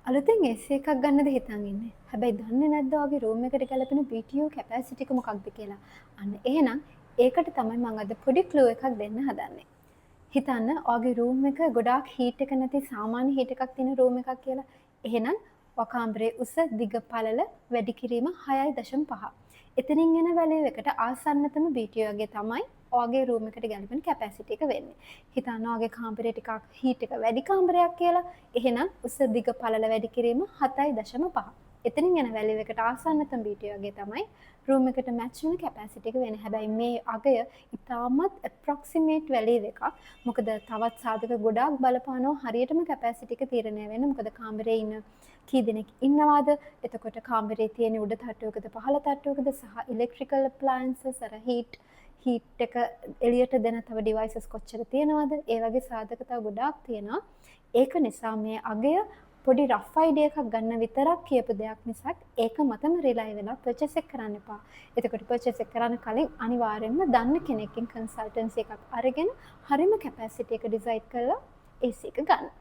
අලුතෙන් AC එකක් ගන්නද හිතන් ඉන්නේ. හැබැයි දන්නේ නැද්ද ඔයාගේ රූම් එකට ගැලපෙන BTU කැපැසිටි එක මොකක්ද කියලා. අන්න එහෙනම් ඒකට තමයි මම අද පොඩි ක්ලූ එකක් දෙන්න හදන්නේ. හිතන්න ඔයාගේ රූම් එක ගොඩාක් හීට් එක නැති සාමාන්‍ය හීට් එකක් තියෙන රූම් එකක් කියලා. එහෙනම් ඔය කාමරේ උස දිග පළල වැඩි කිරීම 6.5. එතනින් එන වැලියු එකට ආසන්නතම BTU වගේ තමයි ඔයාගේ රූම් එකට ගැලපෙන කැපැසිටි එක වෙන්නේ. හිතන්න ඔයාගේ කාමරේ ටිකක් හීට් එක වැඩි කාමරයක් කියලා. එහෙනම් උස දිග පළල වැඩි කිරීම 7.5. එතනින් එන වැලියු එකට ආසන්නතම BTU වගේ තමයි රූම් එකට මැච් වෙන කැපැසිටි එක වෙන්නේ. හැබැයි මේ අගය ඉතාමත් ඇප්‍රොක්සිමේට් වැලියු එකක්. මොකද තවත් සාධක ගොඩාක් බලපානවා හරියටම කැපැසිටි එක තීරණය වෙන්න. මොකද කාමරේ ඉන්න කී දෙනෙක් ඉන්නවාද? එතකොට කාමරේ තියෙන උඩ තට්ටුවකද පහළ තට්ටුවකද සහ ඉලෙක්ට්‍රිකල් අප්ලයන්සස් අර හීට් එක එළියට දෙන තව ඩිවයිසස් කොච්චර තියෙනවද? ඒ වගේ සාධක තව ගොඩාක් තියෙනවා. ඒක නිසා මේ අගය පොඩි රෆ් අයිඩියා එකක් ගන්න විතරක් කියපු දෙයක් මිසක් ඒක මතම රිලයි වෙලා පර්චේස් එක කරන්න එපා. එතකොට පර්චේස් එක කරන්න කලින් අනිවාර්යෙන්ම දන්න කෙනෙක්ගෙන් කන්සල්ටන්සි එකක් අරගෙන හරිම කැපැසිටි එක ඩිසයිඩ් කරලා AC එක ගන්න.